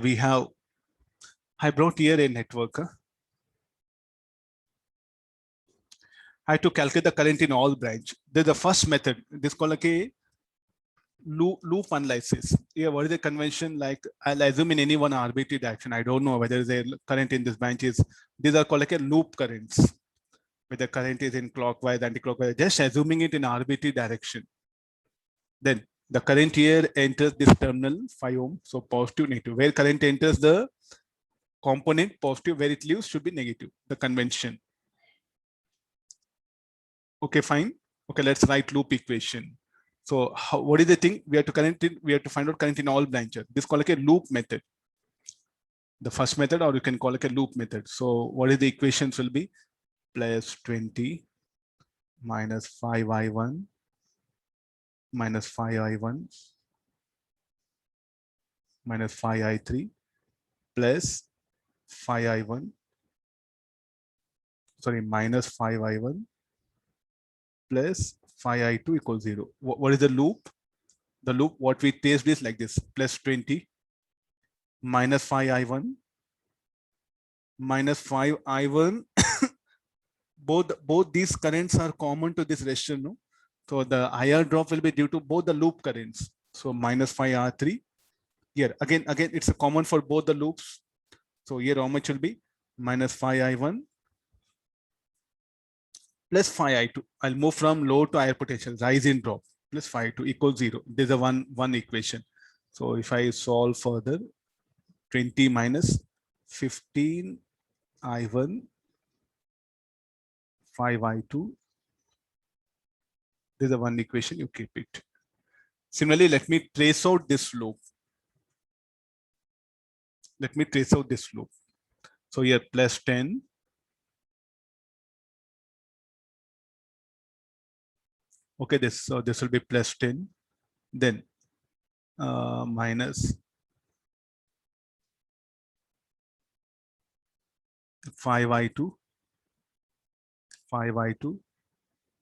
we have, I brought here a network. I have to calculate the current in all branch. There's the first method. This is called like a loop analysis. Yeah, what is the convention? Like I'll assume in any one arbitrary direction. I don't know whether there's a current in this branch is. These are called like a loop currents. Whether current is in clockwise, anti-clockwise, just assuming it in arbitrary direction. Then the current here enters this terminal 5 ohm, so positive, negative. Where current enters the component positive, where it leaves should be negative. The convention. Okay, fine. Okay, let's write loop equation. So what is the thing? We have to current in, we have to find out current in all branches. This is called like a loop method. The first method, or you can call it a loop method. So what is the equations will be? Plus 20 minus 5i1 minus 5i1 minus 5i3 plus 5i1, sorry, minus 5i1 plus 5i2 equals 0. What is the loop? The loop, what we taste is like this, plus 20 minus 5i1 minus 5i1. both these currents are common to this resistor, no? So the IR drop will be due to both the loop currents. So minus 5R3. Here again it's a common for both the loops. So here how much will be? Minus 5I1 plus 5I2. I'll move from low to higher potential, rise in drop, plus 5I2 equals 0. There's a one equation. So if I solve further, 20 minus 15I1 5I2. There's a one equation, you keep it. Similarly, let me trace out this loop. Let me trace out this loop. So here plus 10. Okay, this will be plus 10. Then minus 5i2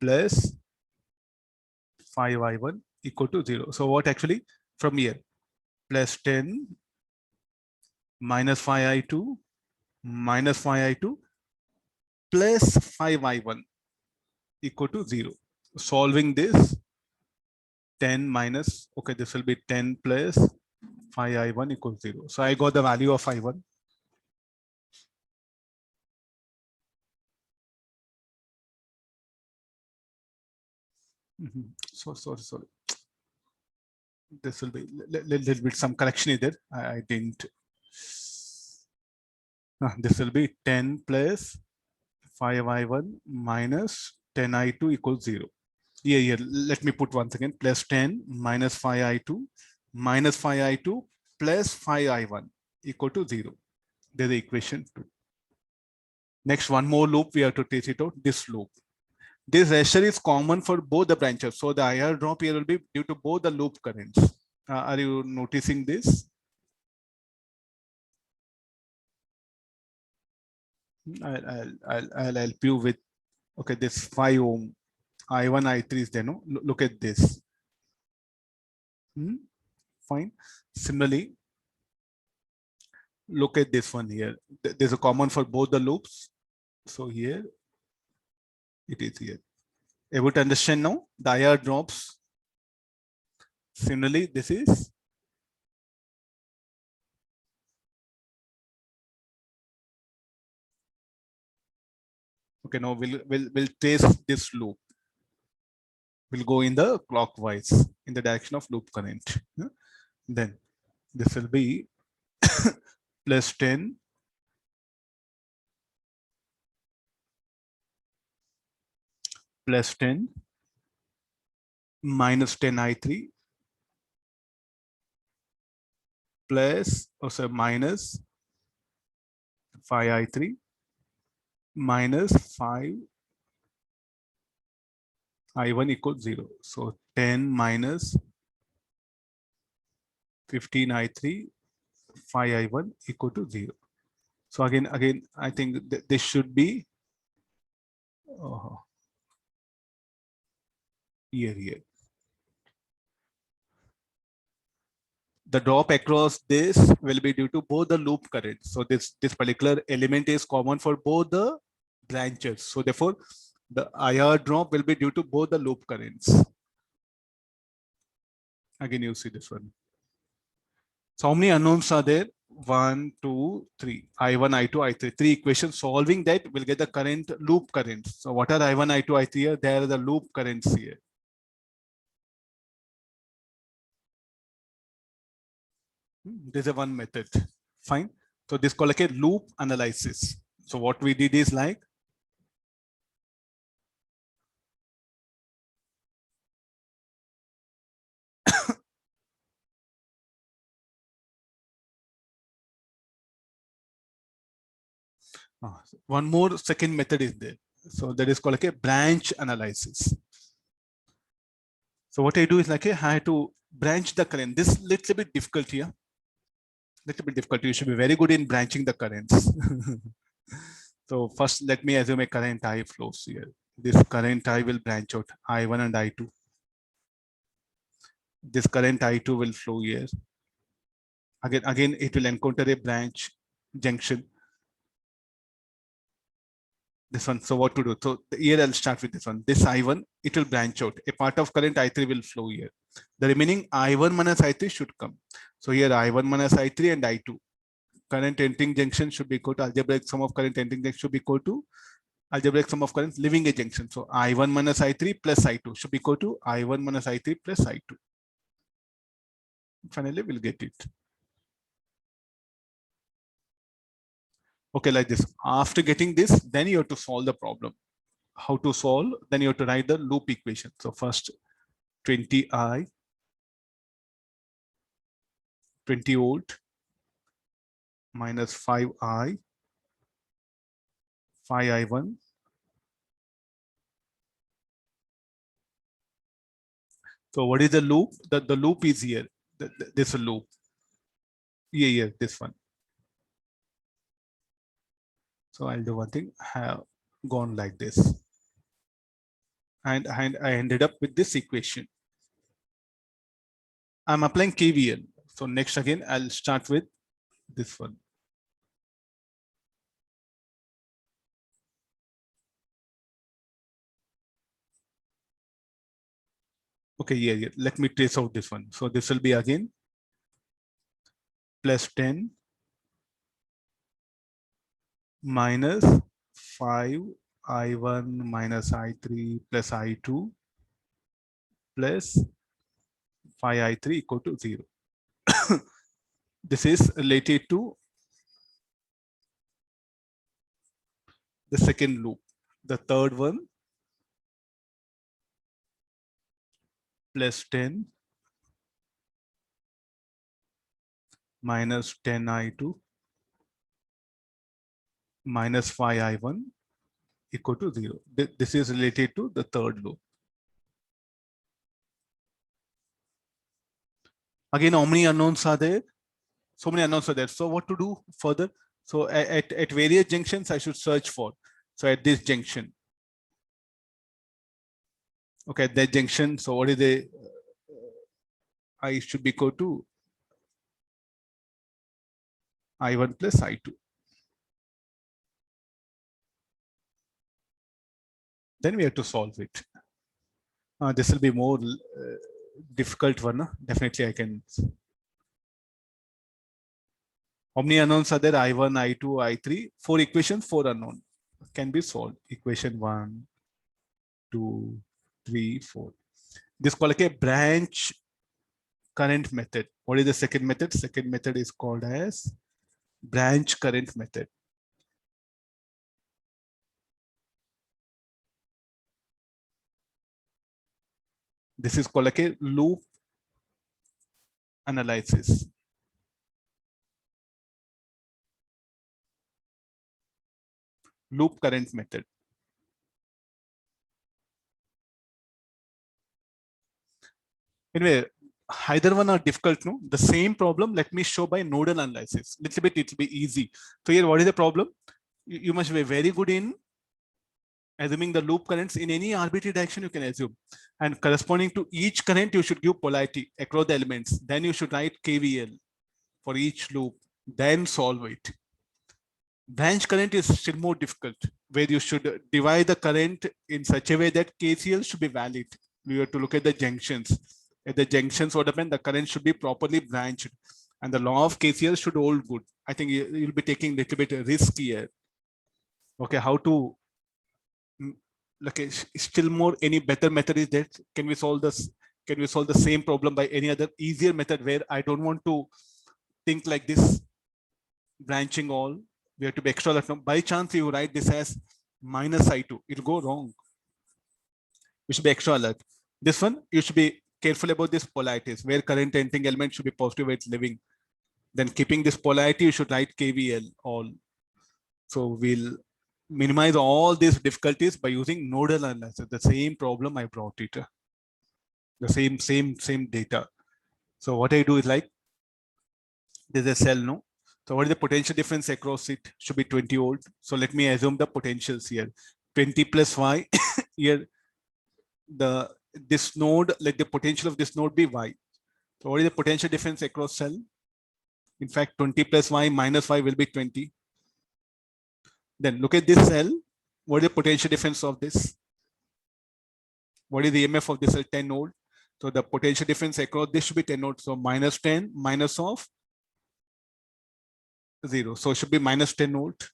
plus 5i1 equal to 0. So what actually from here? Plus 10 minus 5i2 minus 5i2 plus 5i1 equal to 0. Solving this, 10 minus, okay, this will be 10 plus 5i1 equals 0. So I got the value of i1. So sorry. This will be little bit some correction is there. I didn't. This will be 10 plus 5i1 minus 10i2 equals 0. Here, let me put once again, plus 10 minus 5i2 minus 5i2 plus 5i1 equal to 0. There's the equation 2. Next, one more loop, we have to trace it out, this loop. This resistor is common for both the branches. So the IR drop here will be due to both the loop currents. Are you noticing this? I'll help you with, okay, this 5 ohm I1 I3 is there, no? Look at this. Fine. Similarly, look at this one here. There's a common for both the loops. So here it is here. Able to understand now? The IR drops. Similarly, this is okay. Now we'll trace this loop. We'll go in the clockwise in the direction of loop current. Then this will be plus 10 plus 10 minus 10i3 plus also minus 5i3 minus 5i1 equals 0. So 10 minus 15i3 5i1 equal to 0. So again I think this should be here. the drop across this will be due to both the loop currents. So this particular element is common for both the branches. So therefore, the IR drop will be due to both the loop currents. Again, you see this one. So how many unknowns are there? 1, 2, 3. I1, I2, I3. Three equations. Solving that, we'll get the current loop currents. So what are I1, I2, I3 here? They are the loop currents here. This is one method. Fine. So this is called like a loop analysis. So what we did is like one more second method is there. So that is called like a branch analysis. So what I do is like I have to branch the current. This little bit difficult here. Little bit difficult. You should be very good in branching the currents. So first, let me assume a current I flows here. This current I will branch out I1 and I2. This current I2 will flow here. Again, it will encounter a branch junction. This one. So what to do? So here I'll start with this one. This I1, it will branch out. A part of current I3 will flow here. The remaining I1 minus I3 should come. So here I1 minus I3 and I2. Current entering junction should be equal to algebraic sum of current entering junction should be equal to algebraic sum of current leaving a junction. So I1 minus I3 plus I2 should be equal to I1 minus I3 plus I2. Finally, we'll get it. Okay, like this. After getting this, then you have to solve the problem. How to solve? Then you have to write the loop equation. So first 20I, 20 volt minus 5I, 5I1. So what is the loop? The loop is here. This loop. Yeah, this one. So I'll do one thing, have gone like this. And I ended up with this equation. I'm applying KVL. So next again, I'll start with this one. Okay, yeah. Let me trace out this one. So this will be again plus 10 minus 5 I1 minus I3 plus I2 plus 5 I3 equal to 0. This is related to the second loop. The third one plus 10 minus 10 I2 minus 5 I1 equal to 0. This is related to the third loop. Again, how many unknowns are there? So many unknowns are there. So what to do further? So at various junctions, I should search for. So at this junction. Okay, at that junction. So what is the I should be equal to I1 plus I2. Then we have to solve it. This will be more difficult one. Definitely I can. How many unknowns are there? I1, I2, I3. 4 equations, 4 unknown. Can be solved. Equation 1, 2, 3, 4. This is called like a branch current method. What is the second method? Second method is called as branch current method. This is called like a loop analysis. Loop current method. Anyway, either one are difficult, no? The same problem, let me show by nodal analysis. Little bit, it'll be easy. So here, what is the problem? You must be very good in assuming the loop currents in any arbitrary direction you can assume. And corresponding to each current, you should give polarity across the elements. Then you should write KVL for each loop, then solve it. Branch current is still more difficult, where you should divide the current in such a way that KCL should be valid. You have to look at the junctions. At the junctions, what happened? The current should be properly branched, and the law of KCL should hold good. I think you'll be taking a little bit risk here. Okay, how to? Okay, still more. Any better method is that? Can we solve this? Can we solve the same problem by any other easier method where I don't want to think like this, branching all? We have to be extra alert. By chance, you write this as minus I2, it'll go wrong. You should be extra alert. This one, you should be careful about this polarities, where current entering element should be positive where it's living. Then keeping this polarity, you should write KVL all. So we'll minimize all these difficulties by using nodal analysis. The same problem I brought it. The same data. So what I do is like, there's a cell, no? So what is the potential difference across it? Should be 20 volt. So let me assume the potentials here. 20 plus Y here. This node, let the potential of this node be Y. So what is the potential difference across cell? In fact, 20 plus Y minus Y will be 20. Then look at this cell. What is the potential difference of this? What is the EMF of this cell? 10 volt. So the potential difference across this should be 10 volt. So minus 10 minus of 0. So it should be minus 10 volt.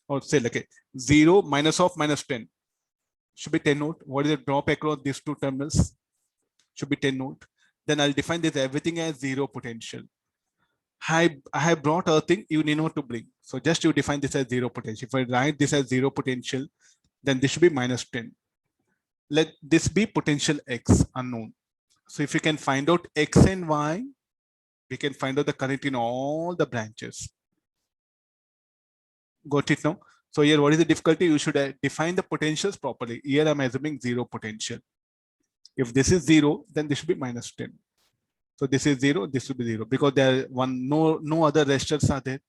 Or say like 0 minus of minus 10. Should be 10 volt. What is the drop across these two terminals? Should be 10 volt. Then I'll define this everything as 0 potential. I have brought a thing you need not to bring. So just you define this as 0 potential. If I write this as 0 potential, then this should be minus 10. Let this be potential X unknown. So if you can find out X and Y, we can find out the current in all the branches. Got it now? So here, what is the difficulty? You should define the potentials properly. Here I'm assuming 0 potential. If this is 0, then this should be minus 10. So this is 0, this should be 0 because there are no other resistors are there.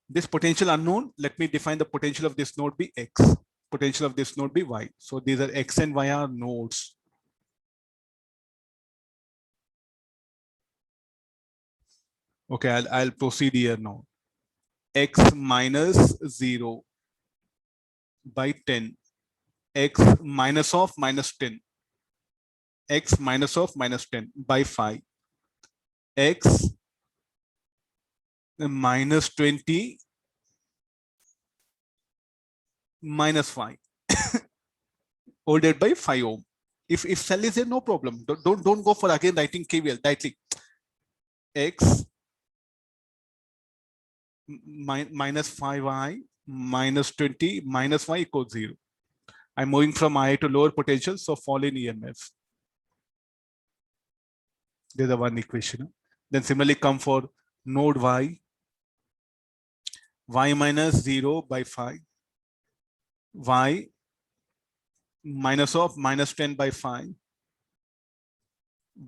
This potential unknown, let me define the potential of this node be X. Potential of this node be Y. So these are X and Y are nodes. Okay, I'll proceed here now. X minus 0 by 10. X minus of minus 10. X minus of minus 10 by 5. X minus 20 minus 5. Ordered by 5 ohm. If cell is there, no problem. Don't go for again writing KVL directly. X minus 5I minus 20 minus Y equals 0. I'm moving from I to lower potential, so fall in EMF. There's a one equation. Then similarly come for node Y. Y minus 0 by 5. Y minus of minus 10 by 5.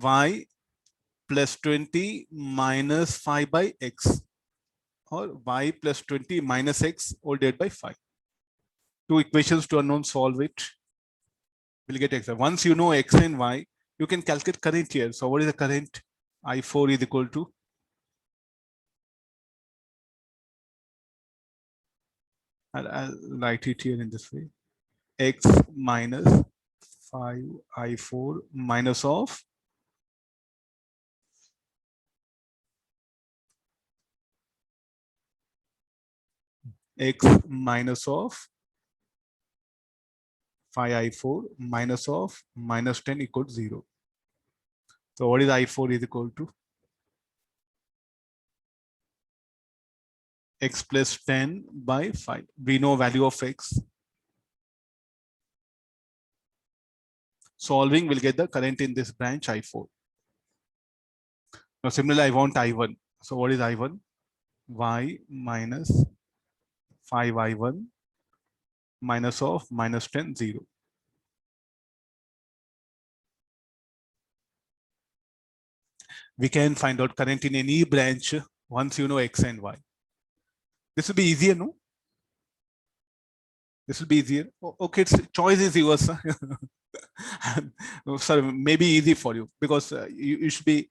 Y plus 20 minus 5 by X. Or Y plus 20 minus X all divided by 5. Two equations to unknown, solve it. We'll get X. Once you know X and Y, you can calculate current here. So what is the current? I4 is equal to I'll write it here in this way. X minus 5I4 minus of X minus of 5I4 minus of minus 10 equals 0. So what is I4 is equal to? X plus 10 by 5. We know value of X. Solving will get the current in this branch I4. Now similarly, I want I1. So what is I1? Y minus 5I1 minus of minus 10, 0. We can find out current in any branch once you know X and Y. This will be easier, no? This will be easier. Okay, it's choice is yours. Sorry, maybe easy for you because you should be